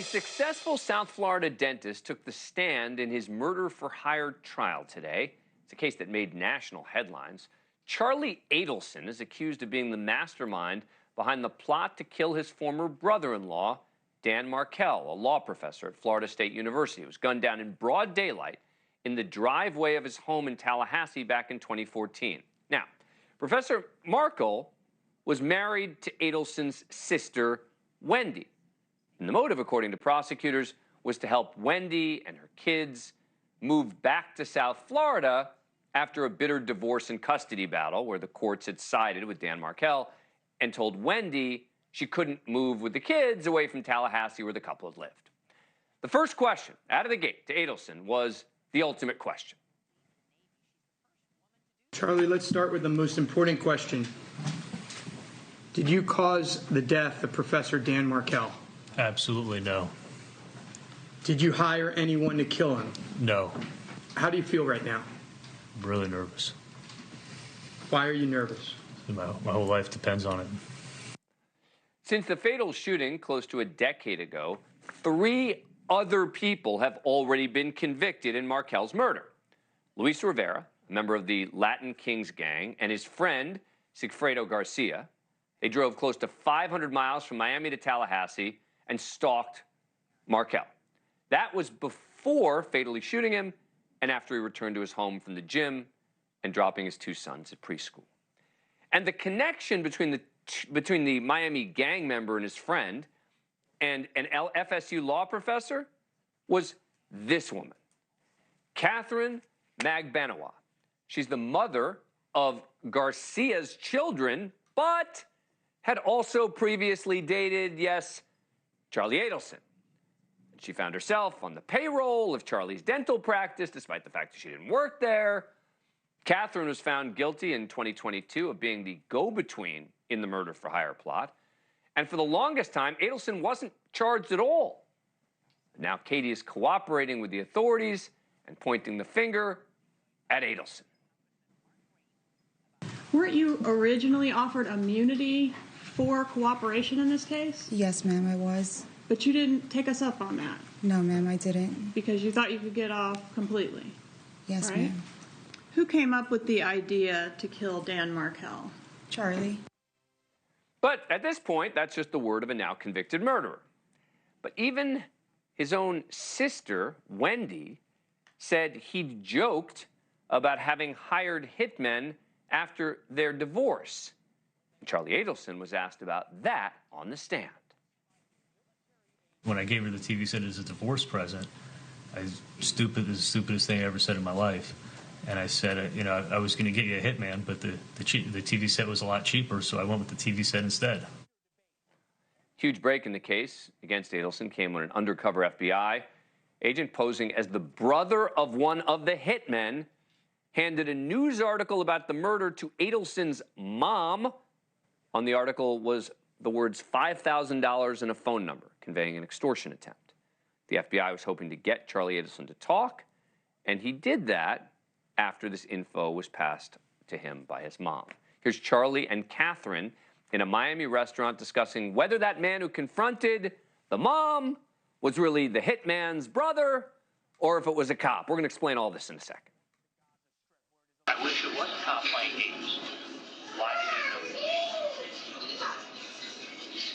A successful South Florida dentist took the stand in his murder-for-hire trial today. It's a case that made national headlines. Charlie Adelson is accused of being the mastermind behind the plot to kill his former brother-in-law, Dan Markel, a law professor at Florida State University. He was gunned down in broad daylight in the driveway of his home in Tallahassee back in 2014. Now, Professor Markel was married to Adelson's sister, Wendy. And the motive, according to prosecutors, was to help Wendy and her kids move back to South Florida after a bitter divorce and custody battle where the courts had sided with Dan Markel and told Wendy she couldn't move with the kids away from Tallahassee where the couple had lived. The first question out of the gate to Adelson was the ultimate question. Charlie, let's start with the most important question. Did you cause the death of Professor Dan Markel? Absolutely no. Did you hire anyone to kill him? No. How do you feel right now? I'm really nervous. Why are you nervous? My whole life depends on it. Since the fatal shooting close to a decade ago, 3 other people have already been convicted in Markel's murder. Luis Rivera, a member of the Latin Kings gang, and his friend, Sigfredo Garcia. They drove close to 500 miles from Miami to Tallahassee and stalked Markel. That was before fatally shooting him and after he returned to his home from the gym and dropping his 2 sons at preschool. And the connection between the Miami gang member and his friend and an FSU law professor was this woman, Catherine Magbanua. She's the mother of Garcia's children, but had also previously dated, yes, Charlie Adelson. She found herself on the payroll of Charlie's dental practice, despite the fact that she didn't work there. Catherine was found guilty in 2022 of being the go-between in the murder-for-hire plot. And for the longest time, Adelson wasn't charged at all. Now Katie is cooperating with the authorities and pointing the finger at Adelson. Weren't you originally offered immunity for cooperation in this case? Yes, ma'am, I was. But you didn't take us up on that? No, ma'am, I didn't. Because you thought you could get off completely? Yes, right? ma'am. Who came up with the idea to kill Dan Markel? Charlie. But at this point, that's just the word of a now convicted murderer. But even his own sister, Wendy, said he'd joked about having hired hitmen after their divorce. And Charlie Adelson was asked about that on the stand. When I gave her the TV set as a divorce present, it was the stupidest thing I ever said in my life. And I said, you know, I was going to get you a hitman, but the TV set was a lot cheaper, so I went with the TV set instead. Huge break in the case against Adelson came when an undercover FBI agent posing as the brother of one of the hitmen handed a news article about the murder to Adelson's mom. On the article was the words $5,000 and a phone number, conveying an extortion attempt. The FBI was hoping to get Charlie Adelson to talk, and he did that after this info was passed to him by his mom. Here's Charlie and Catherine in a Miami restaurant discussing whether that man who confronted the mom was really the hitman's brother or if it was a cop. We're going to explain all this in a second. I wish it was a cop playing games. Why did they know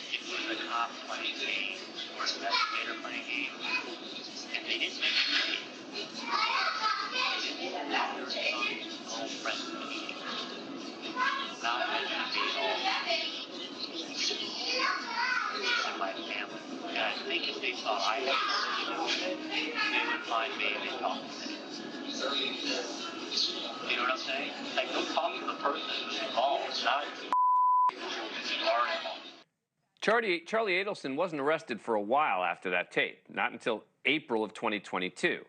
it was a cop playing games or an investigator playing games? And they didn't mention me. They didn't have their own friends in the meeting. Not mentioning me at all. In my family. And I think if they thought I had something to do with it, they would find me and they'd talk to me. You know what I'm saying? Like, don't talk to the person who's involved. It's not you are involved. Charlie Adelson wasn't arrested for a while after that tape, not until April of 2022. He's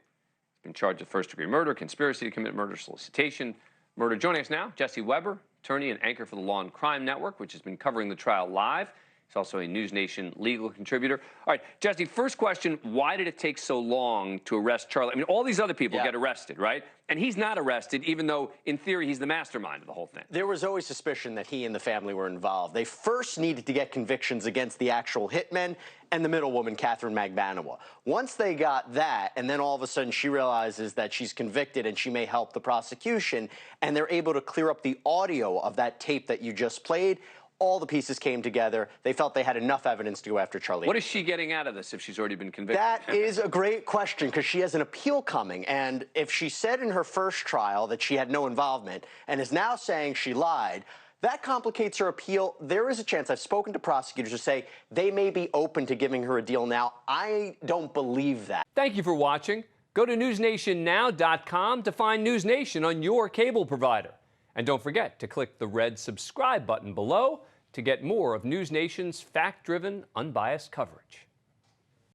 been charged with first-degree murder, conspiracy to commit murder, solicitation, murder. Joining us now, Jesse Weber, attorney and anchor for the Law and Crime Network, which has been covering the trial live. He's also a NewsNation legal contributor. All right, Jesse, first question, why did it take so long to arrest Charlie? I mean, all these other people get arrested, right? And he's not arrested, even though, in theory, he's the mastermind of the whole thing. There was always suspicion that he and the family were involved. They first needed to get convictions against the actual hitmen, and the middlewoman, Catherine Magbanua. Once they got that, and then all of a sudden she realizes that she's convicted and she may help the prosecution, and they're able to clear up the audio of that tape that you just played, all the pieces came together. They felt they had enough evidence to go after Charlie. What is she getting out of this if she's already been convicted? That is a great question, because she has an appeal coming. And if she said in her first trial that she had no involvement and is now saying she lied, that complicates her appeal. There is a chance, I've spoken to prosecutors who say they may be open to giving her a deal now. I don't believe that. Thank you for watching. Go to newsnationnow.com to find News Nation on your cable provider. And don't forget to click the red subscribe button below to get more of News Nation's fact-driven, unbiased coverage.